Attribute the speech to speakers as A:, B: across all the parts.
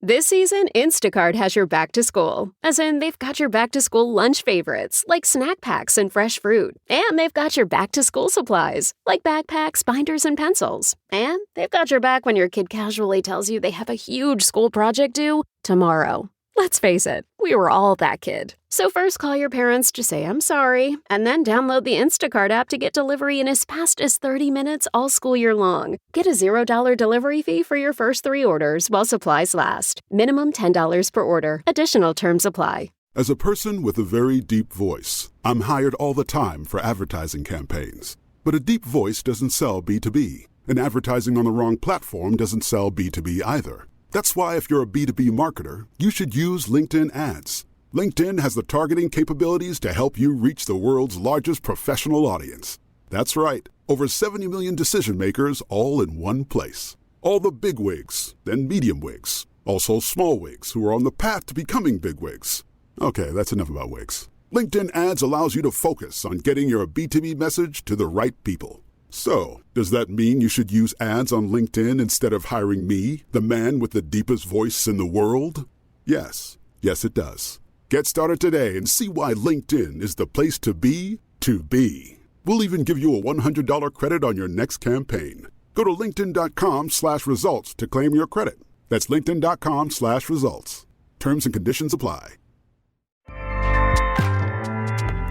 A: This season, Instacart has your back to school. As in, they've got your back to school lunch favorites, like snack packs and fresh fruit. And they've got your back to school supplies, like backpacks, binders, and pencils. And they've got your back when your kid casually tells you they have a huge school project due tomorrow. Let's face it, we were all that kid. So first call your parents to say I'm sorry, and then download the Instacart app to get delivery in as fast as 30 minutes all school year long. Get a $0 delivery fee for your first 3 orders while supplies last. Minimum $10 per order. Additional terms apply.
B: As a person with a very deep voice, I'm hired all the time for advertising campaigns. But a deep voice doesn't sell B2B, and advertising on the wrong platform doesn't sell B2B either. That's why if you're a B2B marketer, you should use LinkedIn ads. LinkedIn has the targeting capabilities to help you reach the world's largest professional audience. That's right, over 70 million decision makers all in one place. All the big wigs, then medium wigs, also small wigs who are on the path to becoming big wigs. Okay, that's enough about wigs. LinkedIn ads allows you to focus on getting your B2B message to the right people. So, does that mean you should use ads on LinkedIn instead of hiring me, the man with the deepest voice in the world? Yes. Yes, it does. Get started today and see why LinkedIn is the place to be to be. We'll even give you a $100 credit on your next campaign. Go to linkedin.com/results to claim your credit. That's linkedin.com/results. Terms and conditions apply.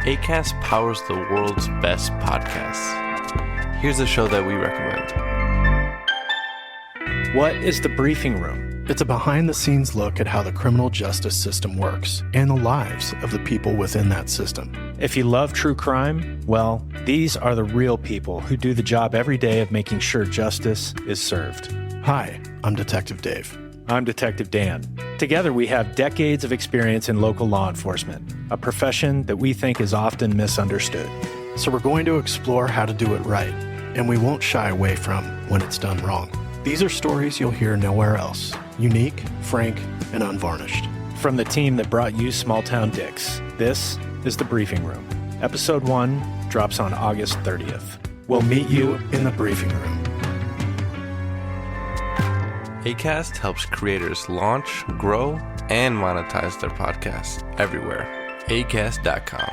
C: Acast powers the world's best podcasts. Here's a show that we recommend.
D: What is the briefing room? It's a behind-the-scenes look at how the criminal justice system works and the lives of the people within that system.
E: If you love true crime, well, these are the real people who do the job every day of making sure justice is served.
D: Hi, I'm Detective Dave.
E: I'm Detective Dan. Together, we have decades of experience in local law enforcement, a profession that we think is often misunderstood.
D: So we're going to explore how to do it right, and we won't shy away from when it's done wrong. These are stories you'll hear nowhere else. Unique, frank, and unvarnished.
E: From the team that brought you Small Town Dicks, this is The Briefing Room. Episode 1 drops on August 30th. We'll meet you in the briefing room.
C: Acast helps creators launch, grow, and monetize their podcasts everywhere. Acast.com.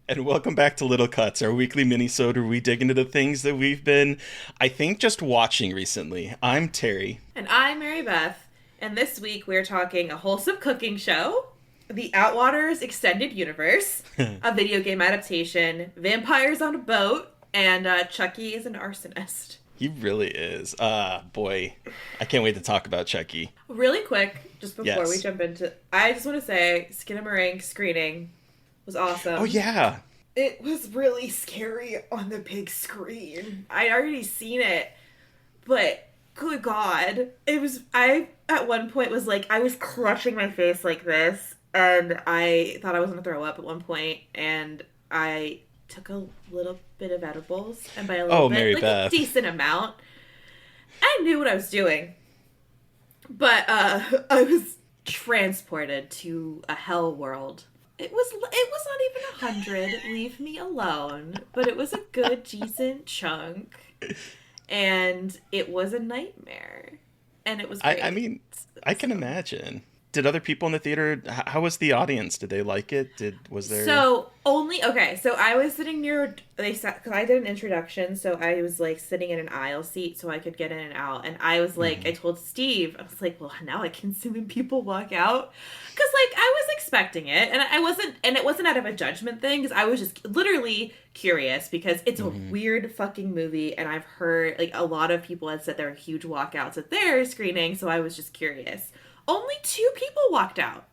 F: And welcome back to Little Cuts, our weekly mini-sode where we dig into the things that we've been, I think, just watching recently. I'm Terry.
G: And I'm Mary Beth. And this week we're talking a wholesome cooking show, the OUTWATERS Extended Universe, a video game adaptation, vampires on a boat, and Chucky is an arsonist.
F: He really is. Boy, I can't wait to talk about Chucky.
G: Really quick, just before we jump into, I just want to say, Skinamarink screening was awesome.
F: Oh, yeah.
G: It was really scary on the big screen. I'd already seen it, but good God. I at one point was like, I was clutching my face like this, and I thought I was going to throw up at one point, and I took a little bit of edibles, and by a little bit,
F: Mary
G: like
F: Beth.
G: a decent amount. I knew what I was doing, but I was transported to a hell world. It was not even 100. Leave me alone. But it was a good, decent chunk, and it was a nightmare, and it was great.
F: I mean, I can imagine. Did other people in the theater, how was the audience? Did they like it? Was there...
G: So I was sitting near, because I did an introduction, so I was, like, sitting in an aisle seat so I could get in and out, and I was, like, I told Steve, I was like, well, now I can see when people walk out, because, like, I was expecting it, and it wasn't out of a judgment thing, because I was just literally curious, because it's a weird fucking movie, and I've heard, like, a lot of people had said there were huge walkouts at their screening, so I was just curious. Only 2 people walked out.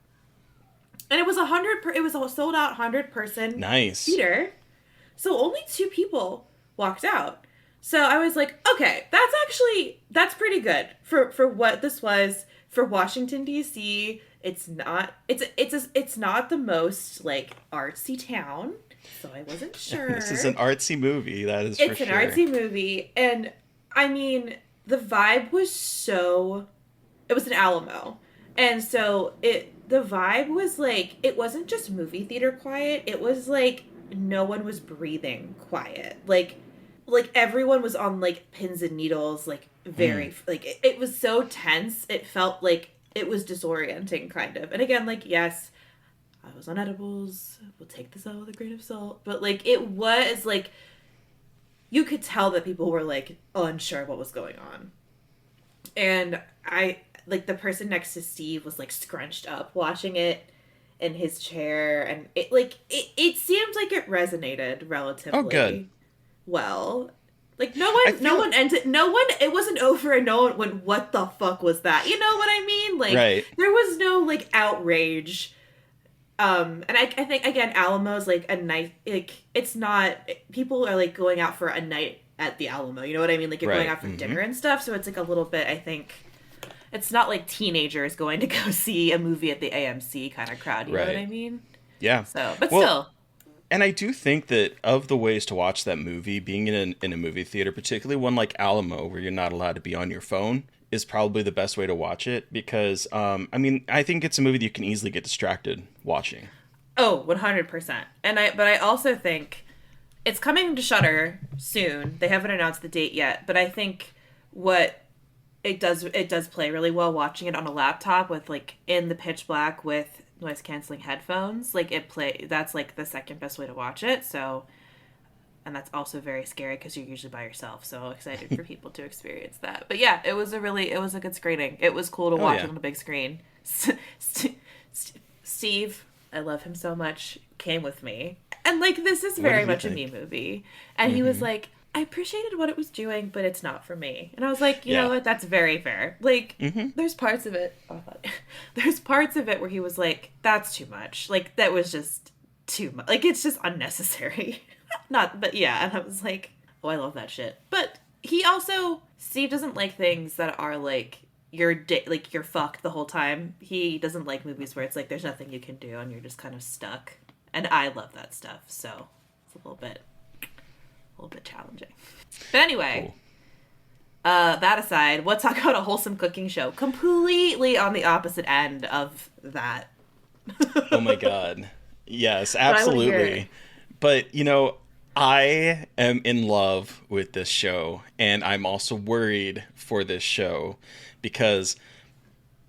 G: And it was it was a sold out 100-person theater. So only 2 people walked out. So I was like, okay, that's pretty good for what this was for Washington D.C. It's not the most, like, artsy town. So I wasn't sure.
F: This is an artsy movie, that is for sure.
G: It's an artsy movie, and I mean, the vibe was so, it was an Alamo. And so the vibe was like, it wasn't just movie theater quiet. It was like no one was breathing quiet. Like everyone was on like pins and needles, like very, like it was so tense. It felt like it was disorienting kind of. And again, like, yes, I was on edibles. We'll take this out with a grain of salt. But like, it was like, you could tell that people were like unsure what was going on. And like the person next to Steve was like scrunched up watching it in his chair, and it seemed like it resonated relatively well. Like it wasn't over and no one went, what the fuck was that? You know what I mean? Like there was no like outrage. And I think again, Alamo's like a night, like it's not, people are like going out for a night at the Alamo, you know what I mean? Like you're going out for dinner and stuff, so it's like a little bit, I think, it's not like teenagers going to go see a movie at the AMC kind of crowd, you know what I mean?
F: Yeah.
G: So, but still.
F: And I do think that of the ways to watch that movie, being in a movie theater, particularly one like Alamo, where you're not allowed to be on your phone, is probably the best way to watch it. Because, I mean, I think it's a movie that you can easily get distracted watching.
G: Oh, 100%. But I also think it's coming to Shudder soon. They haven't announced the date yet, but I think what it does play really well watching it on a laptop with like in the pitch black with noise canceling headphones. Like that's like the second best way to watch it. So, and that's also very scary because you're usually by yourself. So excited for people to experience that. But yeah, it was a good screening. It was cool to watch it on the big screen. Steve, I love him so much, came with me. And like, this is very much a me movie. And he was like, I appreciated what it was doing, but it's not for me. And I was like, you know what? That's very fair. Like, there's parts of it. There's parts of it where he was like, that's too much. Like, that was just too much. Like, it's just unnecessary. But yeah. And I was like, oh, I love that shit. But Steve doesn't like things that are like, you're fucked the whole time. He doesn't like movies where it's like, there's nothing you can do and you're just kind of stuck. And I love that stuff. So it's a little bit challenging. But anyway, that aside, let's talk about a wholesome cooking show completely on the opposite end of that.
F: Oh my god. Yes, absolutely. But, you know, I am in love with this show, and I'm also worried for this show because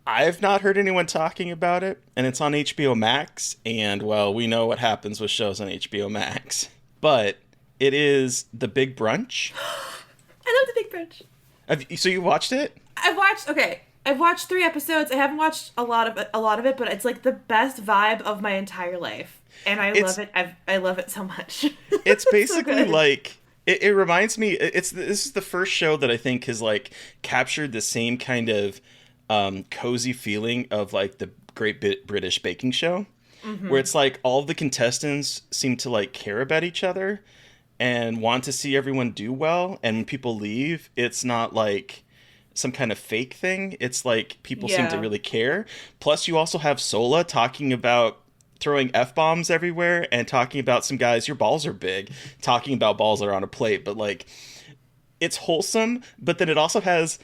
F: I've not heard anyone talking about it, and it's on HBO Max, and, well, we know what happens with shows on HBO Max. But it is The Big Brunch.
G: I love The Big Brunch.
F: So you watched it?
G: I've watched 3 episodes. I haven't watched a lot of it, but it's like the best vibe of my entire life. And I love it. I love it so much.
F: It's basically so like, it reminds me, this is the first show that I think has like captured the same kind of cozy feeling of like the Great British Baking Show, where it's like all the contestants seem to like care about each other and want to see everyone do well. And when people leave, it's not like some kind of fake thing. It's like people seem to really care. Plus, you also have Sola talking about throwing F-bombs everywhere and talking about some guys, your balls are big, talking about balls that are on a plate. But like, it's wholesome, but then it also has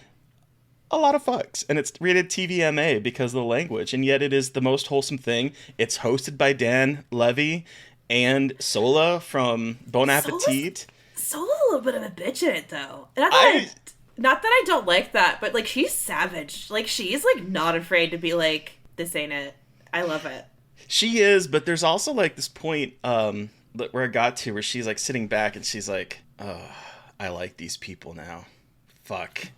F: a lot of fucks. And it's rated TVMA because of the language. And yet it is the most wholesome thing. It's hosted by Dan Levy and Sola from Bon Appetit.
G: Sola's a little bit of a bitch in it, though. Not that I don't like that, but like, she's savage. Like, she's like not afraid to be like, this ain't it. I love it.
F: She is, but there's also like this point where I got to where she's like sitting back and she's like, oh, I like these people now. Fuck.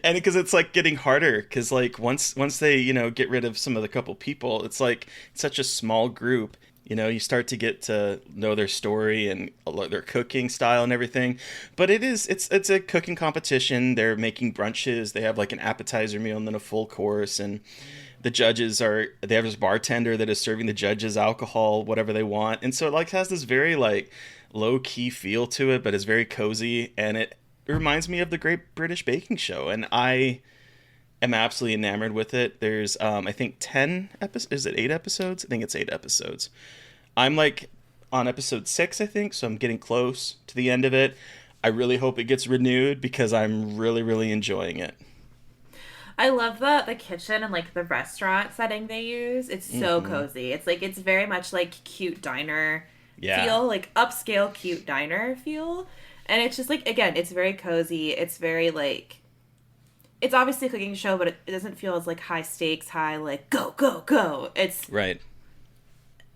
F: And because it's like getting harder because like once they, you know, get rid of some of the couple people, it's like such a small group. You know, you start to get to know their story and their cooking style and everything. But it's a cooking competition. They're making brunches. They have like an appetizer meal and then a full course. And the judges they have this bartender that is serving the judges alcohol, whatever they want. And so it like has this very like low key feel to it, but it's very cozy. And it reminds me of the Great British Baking Show. And I am absolutely enamored with it. There's, I think 10 episodes. Is it 8 episodes? I think it's 8 episodes. I'm like on episode 6, I think. So I'm getting close to the end of it. I really hope it gets renewed because I'm really, really enjoying it.
G: I love the kitchen and like the restaurant setting they use. It's so cozy. It's like it's very much like cute diner feel, like upscale cute diner feel. And it's just like, again, it's very cozy. It's very like, it's obviously a cooking show, but it doesn't feel as like high stakes, high like go go go. It's
F: right.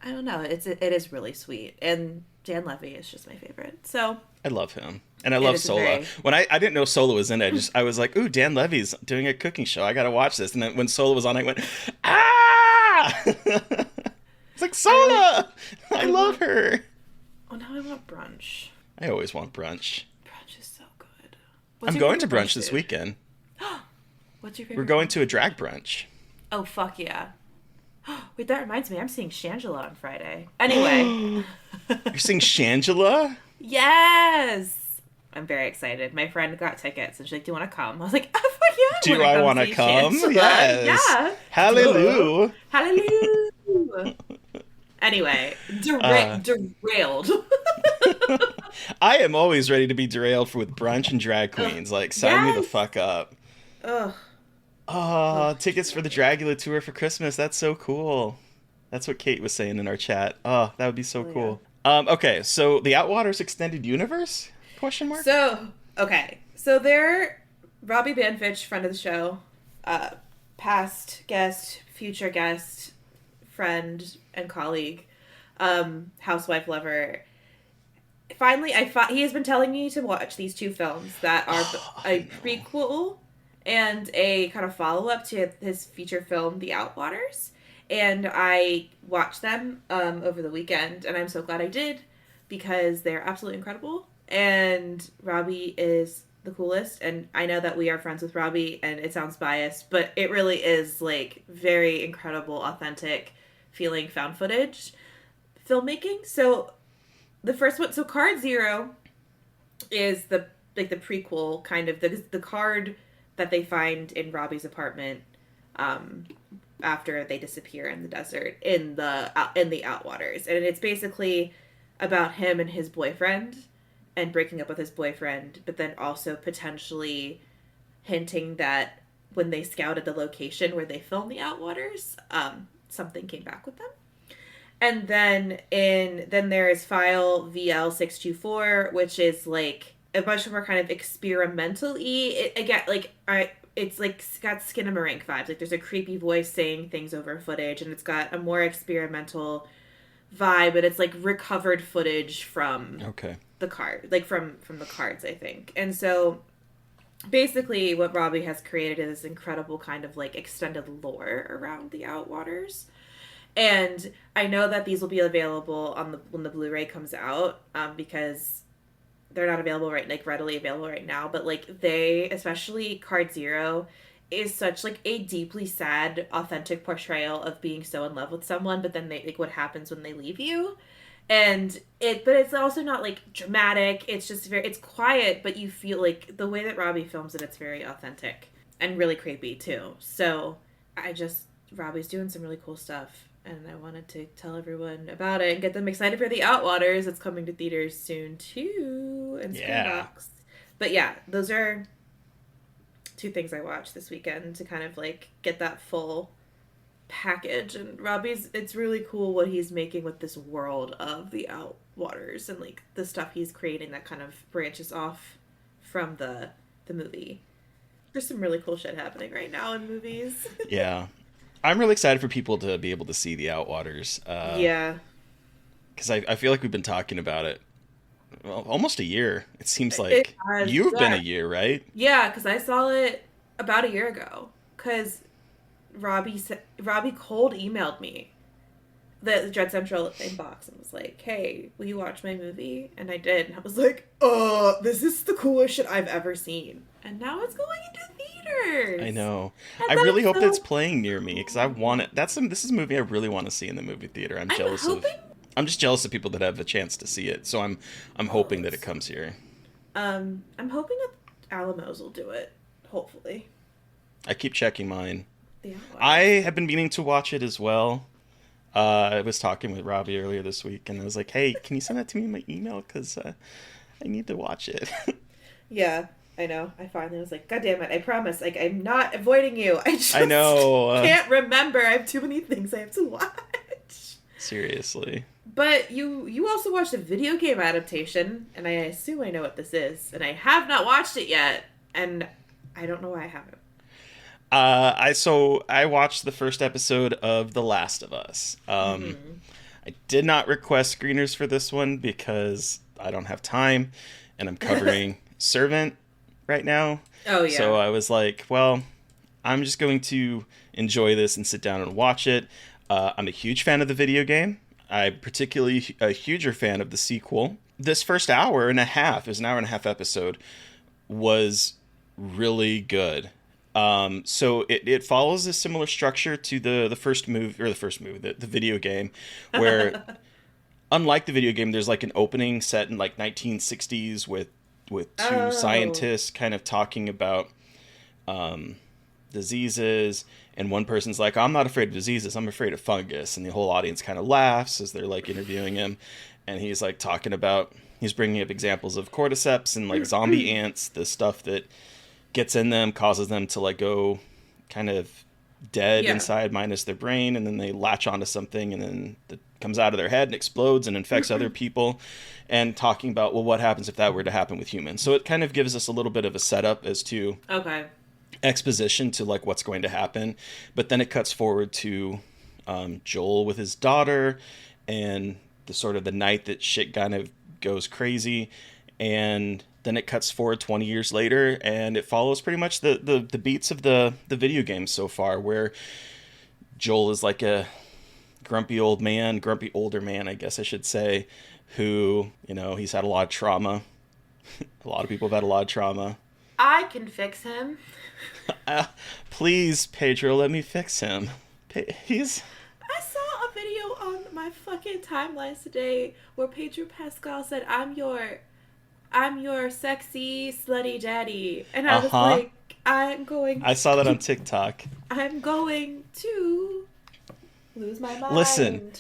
G: I don't know. It is really sweet, and Dan Levy is just my favorite. So
F: I love him. And I love Sola. When I didn't know Sola was in it, I was like, ooh, Dan Levy's doing a cooking show. I got to watch this. And then when Sola was on, I went, ah! It's like, Sola! I love her.
G: Oh, now I want brunch.
F: I always want brunch.
G: Brunch is so good.
F: I'm going to brunch this weekend.
G: What's your favorite?
F: We're going to a drag brunch.
G: Oh, fuck yeah. Wait, that reminds me. I'm seeing Shangela on Friday. Anyway.
F: You're seeing Shangela?
G: Yes! I'm very excited. My friend got tickets and she's like, do you want to come? I was like, oh, fuck yeah.
F: Do I want to come?
G: Shangela.
F: Yes.
G: Yeah.
F: Hallelujah.
G: Hallelujah. Anyway, derailed.
F: I am always ready to be derailed with brunch and drag queens. Like, sign me the fuck up.
G: Ugh.
F: Oh, tickets for the Dragula tour for Christmas. That's so cool. That's what Kate was saying in our chat. Oh, that would be so cool. Okay, so the Outwaters Extended Universe? Question mark?
G: So they're Robbie Banfitch, friend of the show, past guest, future guest, friend and colleague, housewife lover. Finally, he has been telling me to watch these two films that are a prequel and a kind of follow-up to his feature film, The Outwaters. And I watched them over the weekend, and I'm so glad I did because they're absolutely incredible. And Robbie is the coolest, and I know that we are friends with Robbie, and it sounds biased, but it really is, like, very incredible, authentic feeling found footage filmmaking. So the first one, so Card Zero is the prequel, kind of, the card that they find in Robbie's apartment after they disappear in the desert in the Outwaters, and it's basically about him and his boyfriend and breaking up with his boyfriend, but then also potentially hinting that when they scouted the location where they filmed the Outwaters, something came back with them. And then there is File VL624, which is like a much more kind of experimental-y. It's like got Skinamarink vibes. Like there's a creepy voice saying things over footage, and it's got a more experimental vibe, but it's like recovered footage from the card, like from the cards, I think. And so basically what Robbie has created is this incredible kind of like extended lore around the Outwaters. And I know that these will be available when the Blu-ray comes out, because they're not available readily available right now, but like they, especially Card Zero, is such like a deeply sad, authentic portrayal of being so in love with someone, but then what happens when they leave you. But it's also not like dramatic. It's just it's quiet, but you feel like the way that Robbie films it, it's very authentic and really creepy too. So Robbie's doing some really cool stuff, and I wanted to tell everyone about it and get them excited for The Outwaters. It's coming to theaters soon too, and Screenbox. But yeah, those are two things I watched this weekend to kind of like get that full package. And it's really cool what he's making with this world of the Outwaters and like the stuff he's creating that kind of branches off from the movie. There's some really cool shit happening right now in movies.
F: Yeah. I'm really excited for people to be able to see the Outwaters.
G: Yeah.
F: Because I feel like we've been talking about it almost a year. It seems like you've been a year, right?
G: Yeah, because I saw it about a year ago. Because Robbie cold emailed me the Dread Central inbox and was like, hey, will you watch my movie? And I did. And I was like, this is the coolest shit I've ever seen. And now it's going into theaters.
F: I know. I really hope that's playing near me because I want it. This is a movie I really want to see in the movie theater. I'm just jealous of people that have the chance to see it. So I'm hoping that it comes here. I'm
G: hoping that Alamos will do it. Hopefully.
F: I keep checking mine.
G: Yeah,
F: I have been meaning to watch it as well. I was talking with Robbie earlier this week, and I was like, hey, can you send that to me in my email? Because I need to watch it.
G: Yeah, I know. I finally was like, God damn it, I promise. Like, I'm not avoiding you. I just
F: I know.
G: can't remember. I have too many things I have to watch.
F: Seriously.
G: But you also watched a video game adaptation, and I assume I know what this is, and I have not watched it yet, and I don't know why I haven't.
F: I watched the first episode of The Last of Us. I did not request screeners for this one because I don't have time, and I'm covering Servant right now.
G: Oh yeah.
F: So I was like, well, I'm just going to enjoy this and sit down and watch it. I'm a huge fan of the video game. I'm particularly a huger fan of the sequel. This first hour and a half, is an hour and a half episode, was really good. So it follows a similar structure to the video game, where unlike the video game, there's like an opening set in like 1960s with two scientists kind of talking about diseases, and one person's like, I'm not afraid of diseases, I'm afraid of fungus, and the whole audience kind of laughs as they're like interviewing him, and he's like he's bringing up examples of cordyceps and like zombie ants, the stuff that gets in them, causes them to like go kind of dead inside minus their brain, and then they latch onto something, and then it comes out of their head and explodes and infects other people, and talking about, well, what happens if that were to happen with humans. So it kind of gives us a little bit of a setup as to exposition to like what's going to happen, but then it cuts forward to Joel with his daughter, and the sort of the night that shit kind of goes crazy, and then it cuts forward 20 years later, and it follows pretty much the beats of the video game so far, where Joel is like a grumpy older man, I guess I should say, who, he's had a lot of trauma. A lot of people have had a lot of trauma.
G: I can fix him.
F: Please, Pedro, let me fix him. I
G: saw a video on my fucking timelines today where Pedro Pascal said, I'm your sexy, slutty daddy. And I was like, I saw that on TikTok. I'm going to lose my mind.
F: Listen,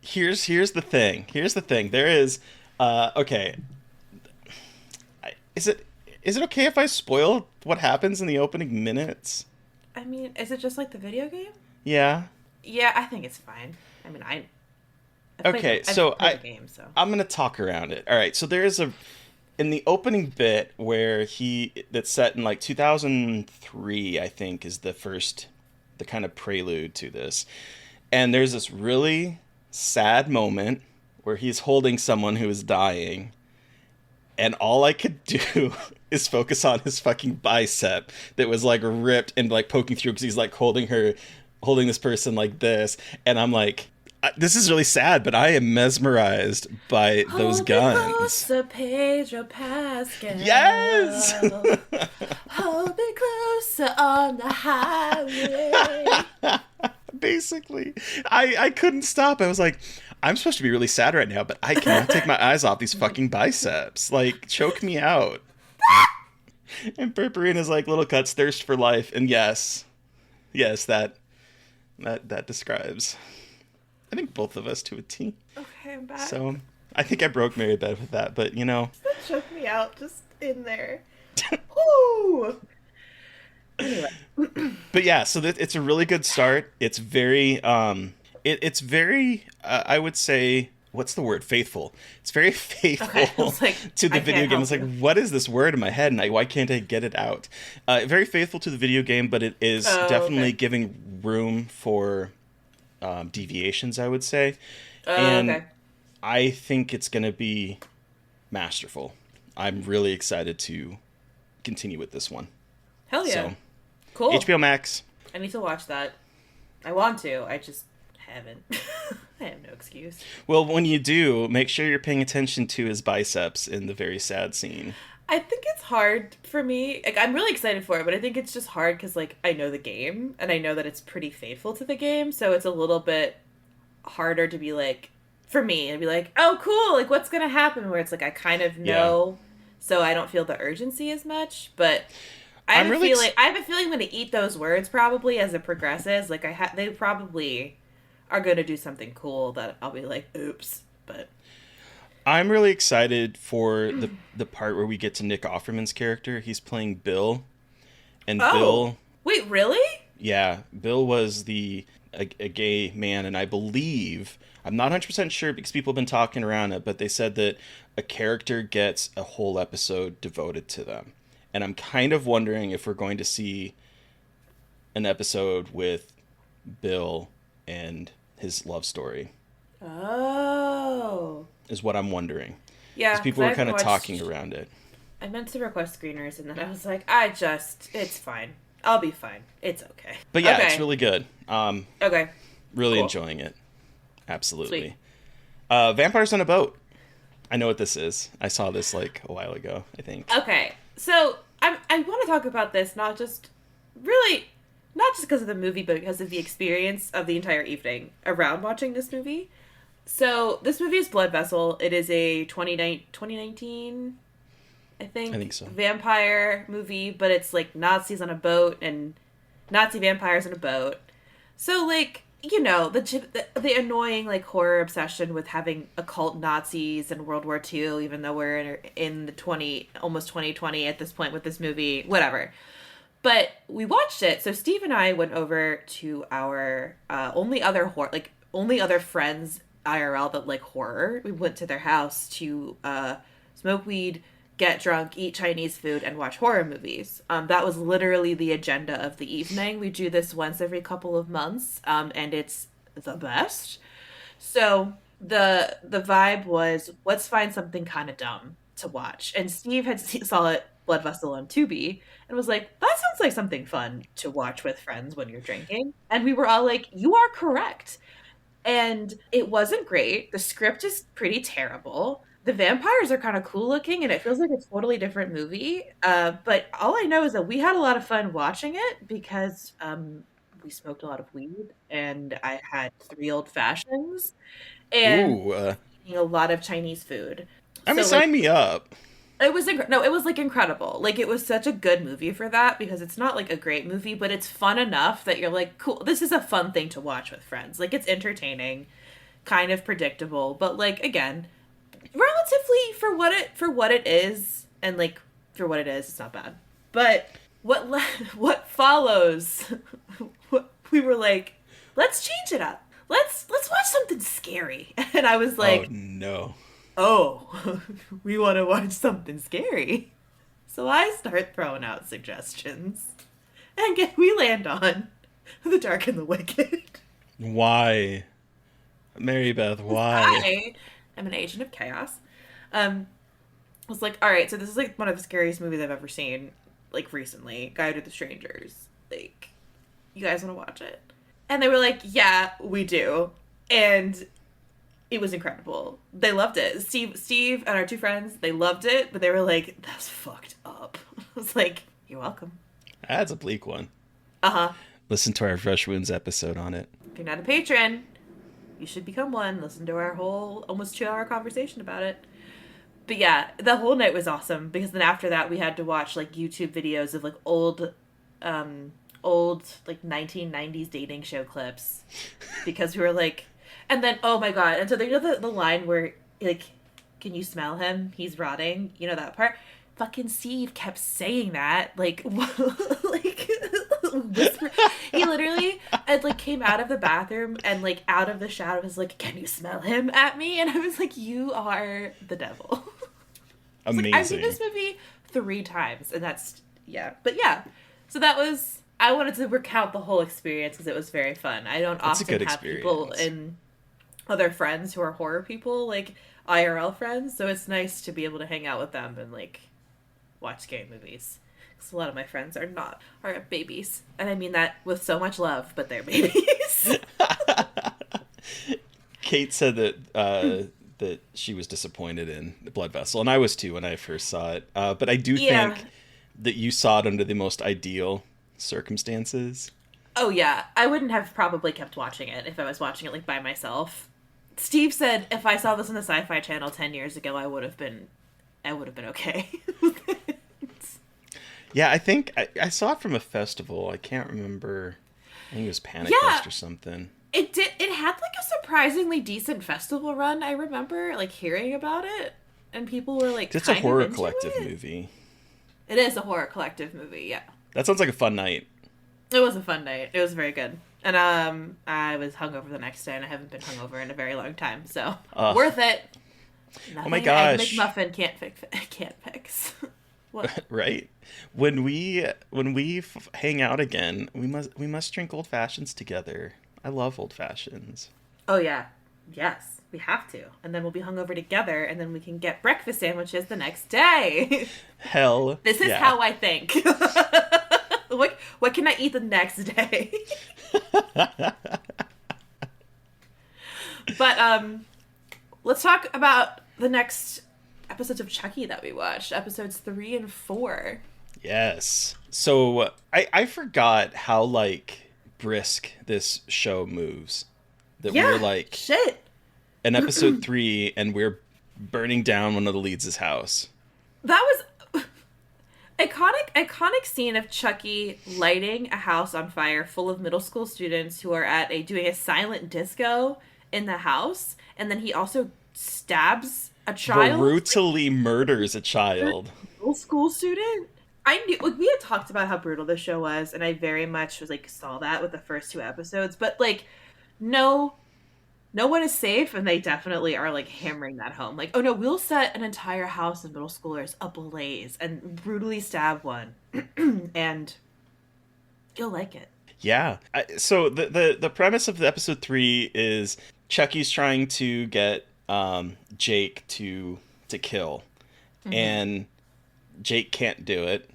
F: here's the thing. There is, okay. Is it okay if I spoil what happens in the opening minutes?
G: I mean, is it just like the video game?
F: Yeah.
G: Yeah, I think it's fine. I mean, I'm going
F: to talk around it. All right, so there is in the opening bit where that's set in like 2003, I think, is the kind of prelude to this. And there's this really sad moment where he's holding someone who is dying, and all I could do is focus on his fucking bicep that was like ripped and like poking through, because he's like holding this person like this, and I'm like, this is really sad, but I am mesmerized by those guns.
G: Closer, Pedro Pascal.
F: Yes.
G: Hold me closer on the highway.
F: Basically, I couldn't stop. I was like, I'm supposed to be really sad right now, but I cannot take my eyes off these fucking biceps. Like, choke me out. And Purpurina's like, little cuts, thirst for life. And yes, that describes, I think, both of us to a T.
G: Okay, I'm back.
F: So I think I broke Mary Beth with that, but
G: That choked me out just in there. Woo! Anyway.
F: But yeah, so it's a really good start. It's very, it's very, I would say, what's the word? Faithful. It's very faithful to the video game. It's like, what is this word in my head, and why can't I get it out? Very faithful to the video game, but it is definitely giving room for deviations, I would say. I think it's going to be masterful. I'm really excited to continue with this one.
G: Hell yeah.
F: So,
G: cool.
F: HBO Max.
G: I need to watch that. I want to. I just haven't. I have no excuse.
F: Well, when you do, make sure you're paying attention to his biceps in the very sad scene.
G: I think it's hard for me. Like, I'm really excited for it, but I think it's just hard because, like, I know the game, and I know that it's pretty faithful to the game, so it's a little bit harder to be like, for me, and be like, oh, cool, like, what's gonna happen? Where it's like, I kind of know, so I don't feel the urgency as much, but I have a feeling I'm gonna eat those words probably as it progresses. Like, they probably are gonna do something cool that I'll be like, oops, but
F: I'm really excited for the part where we get to Nick Offerman's character. He's playing Bill. And Bill...
G: Wait, really?
F: Yeah, Bill was a gay man, and I believe... I'm not 100% sure because people have been talking around it, but they said that a character gets a whole episode devoted to them. And I'm kind of wondering if we're going to see an episode with Bill and his love story.
G: Oh.
F: Is what I'm wondering.
G: Yeah.
F: Because people were kind of talking around it.
G: I meant to request screeners, and then I was like, it's fine. I'll be fine. It's okay.
F: But yeah, It's really good.
G: Okay.
F: Really enjoying it. Absolutely. Vampires on a Boat. I know what this is. I saw this like a while ago, I think.
G: Okay. So I want to talk about this not just because of the movie, but because of the experience of the entire evening around watching this movie. So this movie is Blood Vessel. It is a 2019, I think so. Vampire movie, but it's like Nazis on a boat and Nazi vampires on a boat. So like, you know, the annoying like horror obsession with having occult Nazis in World War II, even though we're in the almost 2020 at this point with this movie, whatever. But we watched it. So Steve and I went over to our only other friends IRL that like horror. We went to their house to smoke weed, get drunk, eat Chinese food, and watch horror movies. That was literally the agenda of the evening. We do this once every couple of months, and it's the best. So the vibe was, let's find something kind of dumb to watch. And Steve saw it, Blood Vessel on Tubi, and was like, that sounds like something fun to watch with friends when you're drinking. And we were all like, you are correct. And it wasn't great. The script is pretty terrible. The vampires are kind of cool looking, and it feels like a totally different movie. But all I know is that we had a lot of fun watching it because we smoked a lot of weed, and I had 3 old fashions, and eating a lot of Chinese food.
F: Sign me up.
G: It was it was like incredible. Like it was such a good movie for that because it's not like a great movie, but it's fun enough that you're like, cool. This is a fun thing to watch with friends. Like it's entertaining, kind of predictable, but like again, relatively for what it is, and like for what it is, it's not bad. But what follows? We were like, let's change it up. Let's watch something scary. And I was like,
F: oh no.
G: Oh, we want to watch something scary. So I start throwing out suggestions. And we land on The Dark and the Wicked.
F: Why? Mary Beth, why?
G: I'm an agent of chaos. I was like, all right, so this is like one of the scariest movies I've ever seen, like recently. Guide to the Strangers. Like, you guys want to watch it? And they were like, yeah, we do. And it was incredible. They loved it. Steve and our 2 friends, they loved it, but they were like, that's fucked up. I was like, you're welcome.
F: That's a bleak one.
G: Uh-huh.
F: Listen to our Fresh Wounds episode on it.
G: If you're not a patron, you should become one. Listen to our whole almost 2-hour conversation about it. But yeah, the whole night was awesome because then after that we had to watch like YouTube videos of like old like 1990s dating show clips because we were like, and then oh my god, and so you know the line where like, can you smell him? He's rotting. You know that part? Fucking Steve kept saying that like like whisper. He literally like came out of the bathroom and like out of the shower was like, can you smell him at me? And I was like, you are the devil.
F: Amazing.
G: Like, I've seen this movie 3 times and that's but yeah, so that was, I wanted to recount the whole experience because it was very fun. I don't often have people in other friends who are horror people, like IRL friends, so it's nice to be able to hang out with them and like watch scary movies. Because a lot of my friends are babies, and I mean that with so much love, but they're babies.
F: Kate said that that she was disappointed in The Blood Vessel, and I was too when I first saw it. But I do think that you saw it under the most ideal circumstances.
G: Oh yeah, I wouldn't have probably kept watching it if I was watching it like by myself. Steve said if I saw this on the Sci-Fi Channel 10 years ago, I would have been okay.
F: Yeah, I think I saw it from a festival. I can't remember. I think it was Panic Fest or something.
G: It had like a surprisingly decent festival run. I remember like hearing about it, and people were like,
F: it's a horror collective movie.
G: It is a horror collective movie, yeah.
F: That sounds like a fun night.
G: It was a fun night. It was very good. And I was hungover the next day, and I haven't been hungover in a very long time, so worth it. Nothing
F: oh my gosh,
G: McMuffin can't fix. What?
F: Right? When we hang out again, we must drink old fashions together. I love old fashions.
G: Oh yeah, yes, we have to, and then we'll be hungover together, and then we can get breakfast sandwiches the next day.
F: Hell,
G: this is how I think. What can I eat the next day? But let's talk about the next episodes of Chucky that we watched, episodes 3 and 4.
F: Yes. So I forgot how like brisk this show moves. That we're like
G: shit.
F: In episode 3, and we're burning down one of the leads' house.
G: That was iconic scene of Chucky lighting a house on fire full of middle school students who are doing a silent disco in the house, and then he also stabs a child.
F: Brutally murders a child.
G: Middle school student. I knew, like, we had talked about how brutal the show was, and I very much was like saw that with the first 2 episodes, but like no one is safe, and they definitely are like hammering that home. Like, oh no, we'll set an entire house of middle schoolers ablaze and brutally stab one, and you'll like it.
F: Yeah. So the premise of the episode 3 is Chucky's trying to get Jake to kill, and Jake can't do it,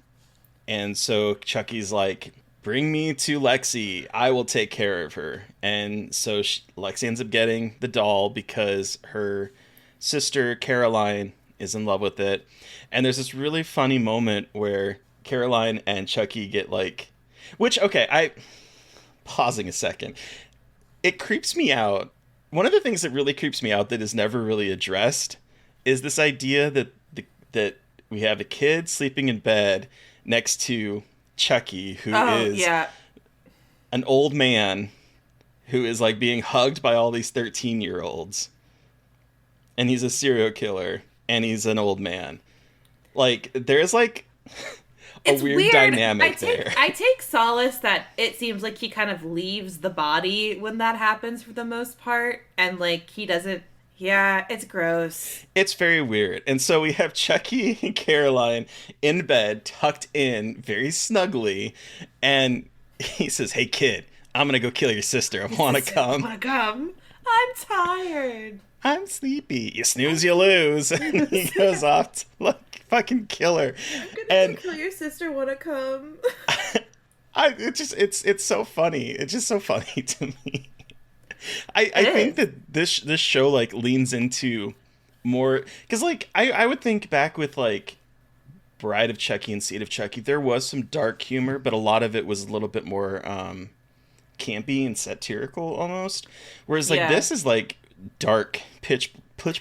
F: and so Chucky's like, bring me to Lexi, I will take care of her. And so Lexi ends up getting the doll because her sister Caroline is in love with it. And there's this really funny moment where Caroline and Chucky get like, which, okay, pausing a second, it creeps me out. One of the things that really creeps me out that is never really addressed is this idea that that we have a kid sleeping in bed next to Chucky, who is an old man who is like being hugged by all these 13-year-olds, and he's a serial killer, and he's an old man. Like, there's like a weird dynamic there.
G: I take solace that it seems like he kind of leaves the body when that happens for the most part, and like he doesn't. Yeah, it's gross.
F: It's very weird. And so we have Chucky and Caroline in bed, tucked in very snugly, and he says, "Hey kid, I'm gonna go kill your sister. I wanna come.
G: I'm tired.
F: I'm sleepy. You snooze, you lose." And he goes off to like fucking kill her.
G: I'm gonna kill your sister, wanna come.
F: It's so funny. It's just so funny to me. I think that this show like leans into more, because like I would think back with like Bride of Chucky and Seed of Chucky, there was some dark humor, but a lot of it was a little bit more campy and satirical almost. Whereas like this is like dark, pitch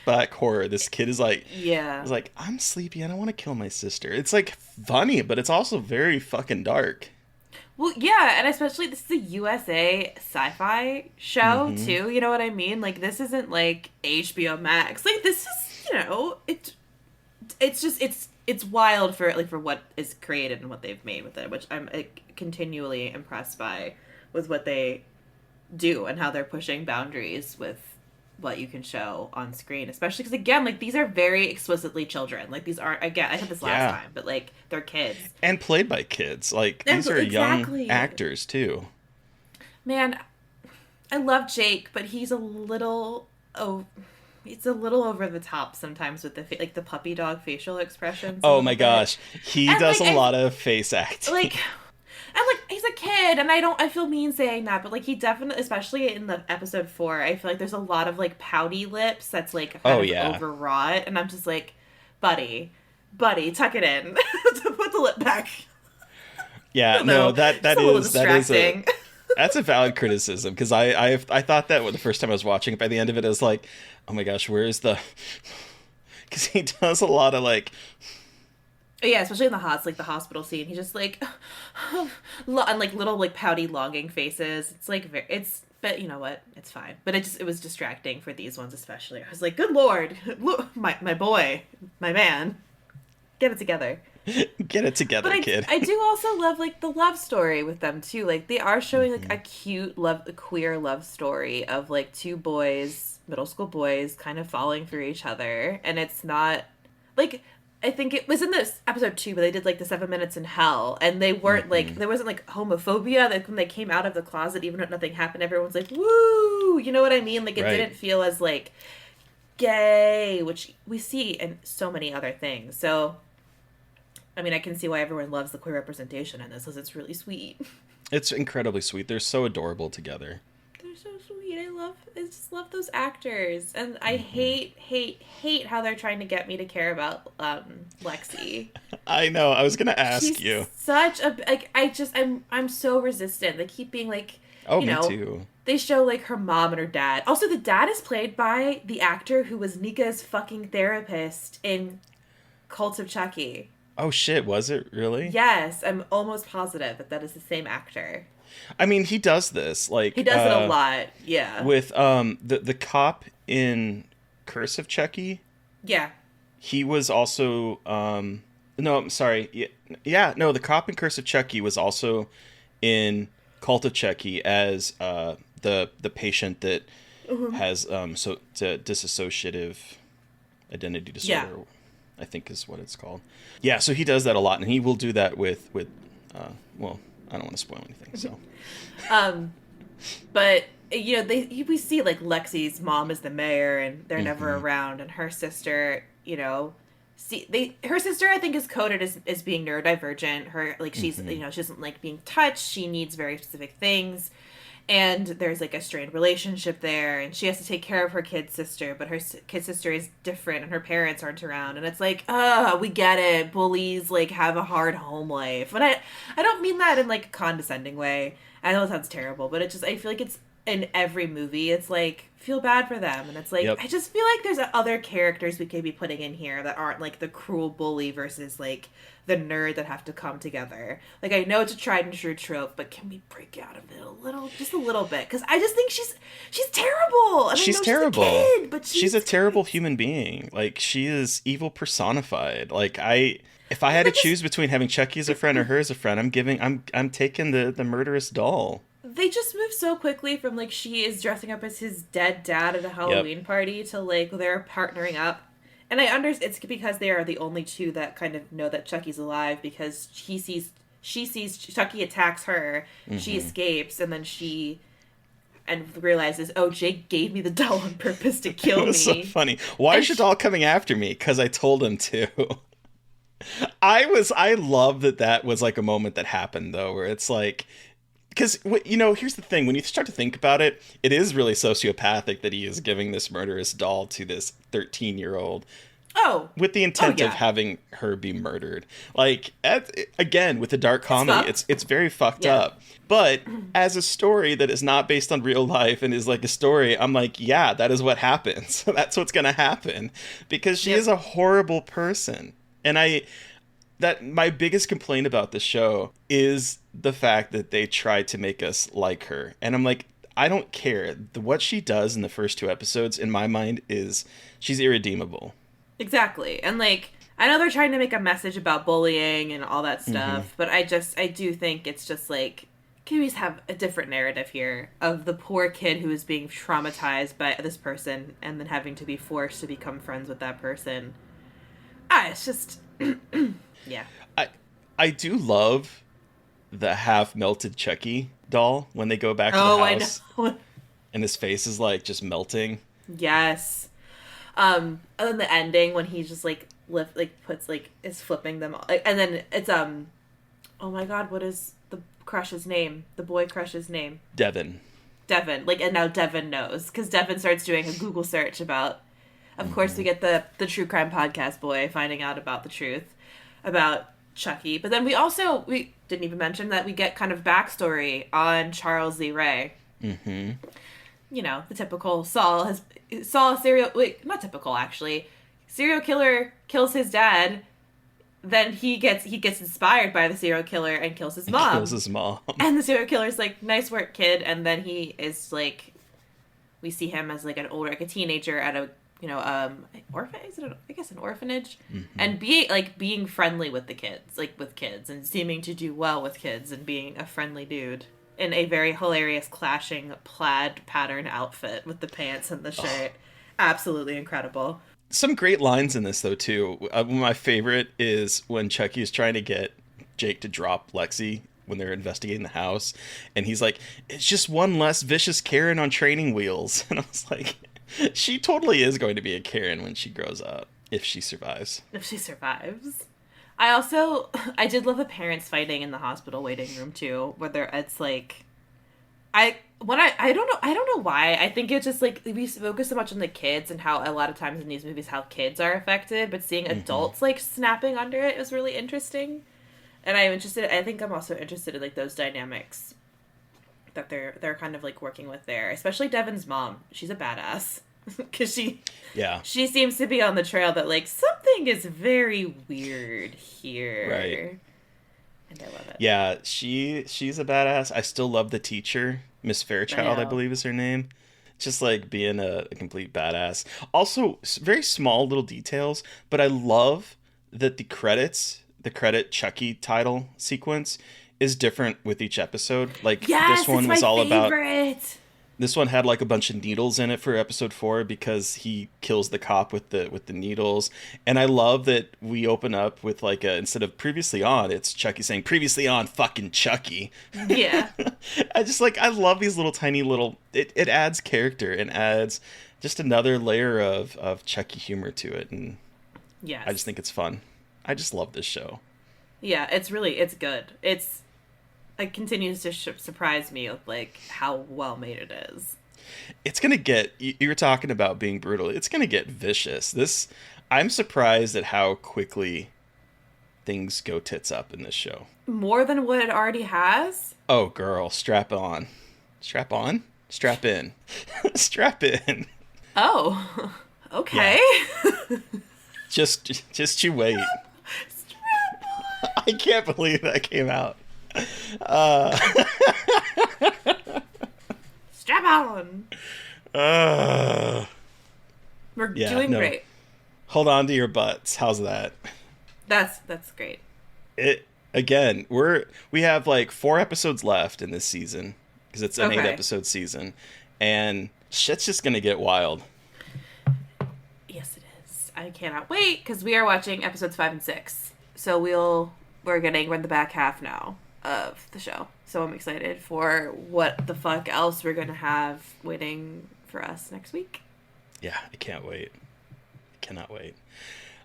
F: black horror. This kid is like, I'm sleepy and I want to kill my sister. It's like funny, but it's also very fucking dark.
G: Well, yeah, and especially this is a USA sci-fi show too. You know what I mean? Like, this isn't like HBO Max. Like, this is, you know, it's wild for what is created and what they've made with it, which I'm continually impressed by with what they do and how they're pushing boundaries with what you can show on screen, especially because, again, like, these are very explicitly children. Like, these aren't, again, I said this last time, but like, they're kids
F: and played by kids. Like, these are young actors too.
G: Man, I love Jake, but he's a little over the top sometimes with the puppy dog facial expressions.
F: Oh my gosh, he does a lot of face acting.
G: And like, he's a kid, and I feel mean saying that, but like, he definitely, especially in the episode 4, I feel like there's a lot of like pouty lips that's like kind of overwrought, and I'm just like, buddy, tuck it in. Put the lip back.
F: Yeah, no, that is that's a valid criticism, because I thought that the first time I was watching it. By the end of it, I was like, oh my gosh, where's the? Because he does a lot of like.
G: Yeah, especially in the hospital scene, he's just like, and like little like pouty longing faces. It's like But you know what? It's fine. But it was distracting for these ones especially. I was like, good Lord, look, my boy, my man, get it together.
F: Get it together,
G: But
F: kid.
G: I do also love like the love story with them too. Like they are showing like a cute queer love story of like two boys, middle school boys, kind of falling for each other, and it's not like. I think it was in this episode 2, but they did like the 7 Minutes in Hell, and they weren't like, there wasn't like homophobia. Like when they came out of the closet, even if nothing happened, everyone's like, woo, you know what I mean? Like it didn't feel as like gay, which we see in so many other things. So, I mean, I can see why everyone loves the queer representation in this, because it's really sweet.
F: It's incredibly sweet. They're so adorable together.
G: They're so sweet. I just love those actors, and I hate how they're trying to get me to care about Lexi.
F: I know. I was gonna ask you.
G: Such a like. I'm so resistant. They keep being like.
F: Oh,
G: you know,
F: me too.
G: They show like her mom and her dad. Also, the dad is played by the actor who was Nika's fucking therapist in Cult of Chucky.
F: Oh shit! Was it really?
G: Yes, I'm almost positive that is the same actor.
F: I mean, he does this like
G: he does it a lot. Yeah.
F: With the cop in Curse of Chucky.
G: Yeah.
F: He was also no, I'm sorry. Yeah, no, the cop in Curse of Chucky was also in Cult of Chucky as the patient that has dissociative identity disorder. Yeah. I think is what it's called. Yeah, so he does that a lot, and he will do that with well, I don't want to spoil anything, so.
G: But you know, we see like Lexi's mom is the mayor, and they're never around, and her sister, you know, her sister I think is coded as being neurodivergent. Her like she's you know, she doesn't like being touched. She needs very specific things. And there's like a strained relationship there, and she has to take care of her kid sister, but her kid sister is different, and her parents aren't around, and it's like, we get it. Bullies like have a hard home life, but I don't mean that in like a condescending way. I know it sounds terrible, but I feel like it's in every movie. It's like feel bad for them, and it's like I just feel like there's other characters we could be putting in here that aren't like the cruel bully versus like the nerd that have to come together. Like I know it's a tried and true trope, but can we break out of it just a little bit? Because I just think she's terrible. And
F: she's terrible. She's a kid, but she's a terrible human being. Like she is evil personified. Like if I had to choose between having Chucky as a friend or her as a friend, I'm taking the murderous doll.
G: They just move so quickly from like she is dressing up as his dead dad at a Halloween party to like they're partnering up. And I understand it's because they are the only two that kind of know that Chucky's alive, because she sees Chucky attacks her, she escapes, and then she realizes, oh, Jake gave me the doll on purpose to kill me.
F: It's so funny. Why is your doll coming after me? Because I told him to. I love that was like a moment that happened though, where it's like. Because, you know, here's the thing. When you start to think about it, it is really sociopathic that he is giving this murderous doll to this 13-year-old.
G: Oh.
F: With the intent of having her be murdered. Like, again, with the dark comedy, it's very fucked up. But as a story that is not based on real life and is like a story, I'm like, yeah, that is what happens. That's what's going to happen. Because she is a horrible person. And my biggest complaint about the show is the fact that they tried to make us like her. And I'm like, I don't care. What she does in the first 2 episodes, in my mind, is she's irredeemable.
G: Exactly. And like, I know they're trying to make a message about bullying and all that stuff, but I do think it's just like, can we just have a different narrative here of the poor kid who is being traumatized by this person and then having to be forced to become friends with that person. It's just... Yeah.
F: I do love the half melted Chucky doll when they go back to the house. I know. And his face is like just melting.
G: Yes. And then the ending when he just like puts like is flipping them all. And then it's oh my god, what is the crush's name? The boy crush's name?
F: Devin.
G: Like, and now Devin knows because Devin starts doing a Google search about. Of course, we get the true crime podcast boy finding out about the truth about Chucky. But then we didn't even mention that we get kind of backstory on Charles Lee Ray. Mm-hmm. You know, the typical not typical actually. Serial killer kills his dad then he gets inspired by the serial killer and kills his mom.
F: Kills his mom.
G: And the serial killer's like, nice work, kid. And then he is like, we see him as like a teenager at a, an orphanage, and being friendly with the kids, and seeming to do well with kids and being a friendly dude in a very hilarious clashing plaid pattern outfit with the pants and the shirt. Absolutely incredible.
F: Some great lines in this, though, too. My favorite is when Chucky is trying to get Jake to drop Lexi when they're investigating the house. And he's like, it's just one less vicious Karen on training wheels. And I was like, she totally is going to be a Karen when she grows up, if she survives.
G: If she survives. I did love the parents fighting in the hospital waiting room, too, where it's like... I don't know why. I think it's just like we focus so much on the kids and how a lot of times in these movies how kids are affected, but seeing adults like snapping under it was really interesting. And I think I'm also interested in like those dynamics that they're kind of like working with there, especially Devin's mom. She's a badass because she seems to be on the trail that like something is very weird here.
F: Right.
G: And I love it.
F: Yeah, she's a badass. I still love the teacher, Miss Fairchild, I believe is her name. Just like being a complete badass. Also, very small little details, but I love that the credit Chucky title sequence is different with each episode. Like this one was all about. This one had like a bunch of needles in it for episode 4 because he kills the cop with the needles. And I love that we open up with like instead of previously on, it's Chucky saying previously on fucking Chucky.
G: Yeah.
F: I love these little tiny it adds character and adds just another layer of Chucky humor to it. And
G: yes.
F: I just think it's fun. I just love this show.
G: Yeah, it's good. It continues to surprise me with like how well made it is.
F: It's gonna get. You were talking about being brutal. It's gonna get vicious. I'm surprised at how quickly things go tits up in this show.
G: More than what it already has.
F: Oh, girl, strap on, strap in, strap in.
G: Oh, okay.
F: Yeah. just you wait.
G: Strap on.
F: I can't believe that came out.
G: Strap on. We're doing great.
F: Hold on to your butts. How's that?
G: That's great.
F: We have like 4 episodes left in this season because it's an 8-episode season, and shit's just gonna get wild.
G: Yes, it is. I cannot wait because we are watching episodes 5 and 6. So we're in the back half now of the show. So I'm excited for what the fuck else we're gonna have waiting for us next week.
F: Yeah, I can't wait. I cannot wait.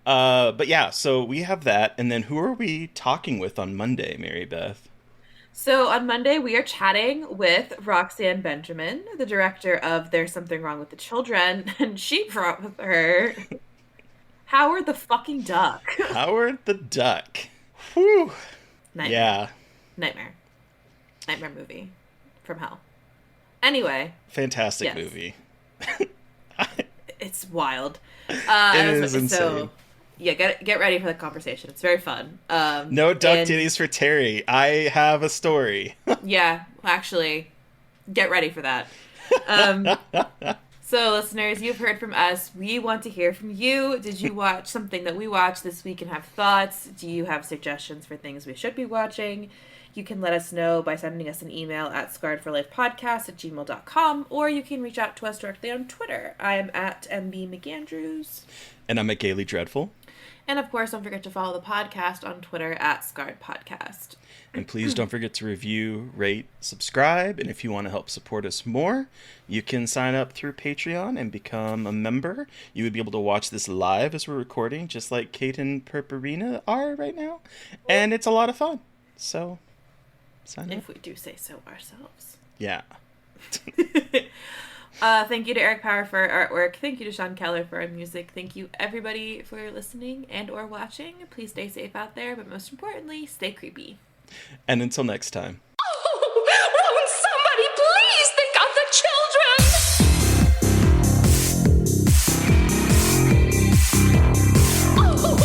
F: But yeah, so we have that, and then who are we talking with on Monday, Mary Beth?
G: So on Monday we are chatting with Roxanne Benjamin, the director of There's Something Wrong with the Children, and she brought with her Howard the fucking Duck.
F: Howard the Duck. Whew.
G: Nightmare.
F: Yeah.
G: Nightmare movie from hell. Anyway.
F: Fantastic movie.
G: It's wild.
F: It is insane.
G: So, yeah, get ready for the conversation. It's very fun.
F: No duck titties for Terry. I have a story.
G: Yeah, actually, get ready for that. So, listeners, you've heard from us. We want to hear from you. Did you watch something that we watched this week and have thoughts? Do you have suggestions for things we should be watching? You can let us know by sending us an email at scarredforlifepodcast@gmail.com, or you can reach out to us directly on Twitter. I am at MB McAndrews.
F: And I'm at Gaily Dreadful.
G: And of course, don't forget to follow the podcast on Twitter at Scarred Podcast.
F: And please don't forget to review, rate, subscribe. And if you want to help support us more, you can sign up through Patreon and become a member. You would be able to watch this live as we're recording, just like Kate and Purpurina are right now. And it's a lot of fun. So, sign up.
G: If we do say so ourselves.
F: Yeah.
G: Thank you to Eric Power for our artwork. Thank you to Sean Keller for our music. Thank you, everybody, for listening and or watching. Please stay safe out there, but most importantly, stay creepy.
F: And until next time.
H: Oh, won't somebody please think of the children? Oh.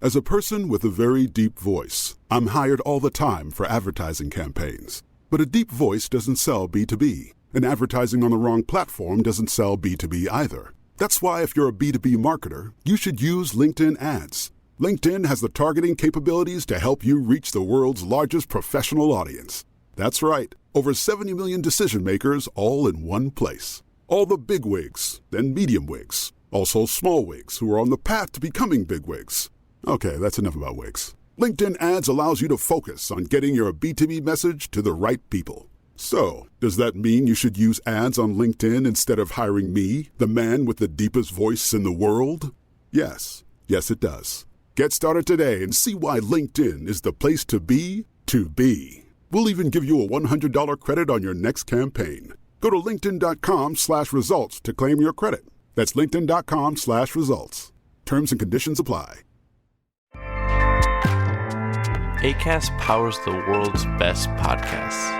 B: As a person with a very deep voice, I'm hired all the time for advertising campaigns. But a deep voice doesn't sell B2B, and advertising on the wrong platform doesn't sell B2B either. That's why if you're a B2B marketer, you should use LinkedIn ads. LinkedIn has the targeting capabilities to help you reach the world's largest professional audience. That's right, over 70 million decision makers all in one place. All the big wigs, then medium wigs, also small wigs who are on the path to becoming big wigs. Okay, that's enough about wigs. LinkedIn ads allows you to focus on getting your B2B message to the right people. So, does that mean you should use ads on LinkedIn instead of hiring me, the man with the deepest voice in the world? Yes. Yes, it does. Get started today and see why LinkedIn is the place to be to be. We'll even give you a $100 credit on your next campaign. Go to linkedin.com/results to claim your credit. That's linkedin.com/results. Terms and conditions apply.
C: Acast powers the world's best podcasts.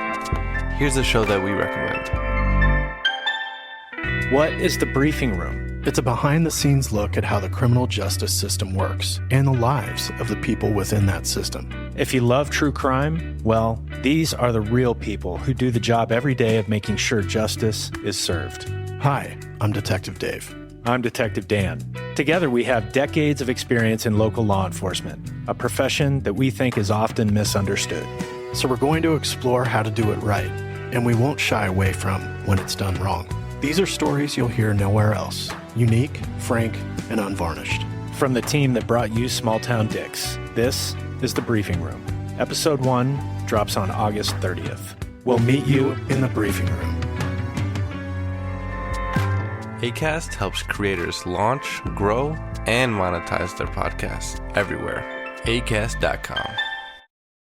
C: Here's a show that we recommend.
E: What is The Briefing Room?
D: It's a behind-the-scenes look at how the criminal justice system works and the lives of the people within that system.
E: If you love true crime, well, these are the real people who do the job every day of making sure justice is served.
D: Hi, I'm Detective Dave.
E: I'm Detective Dan. Together we have decades of experience in local law enforcement, a profession that we think is often misunderstood.
D: So we're going to explore how to do it right, and we won't shy away from when it's done wrong. These are stories you'll hear nowhere else. Unique, frank, and unvarnished.
E: From the team that brought you Small Town Dicks, this is The Briefing Room. Episode 1 drops on August 30th. We'll meet you in the briefing room.
C: Acast helps creators launch, grow, and monetize their podcasts everywhere. Acast.com.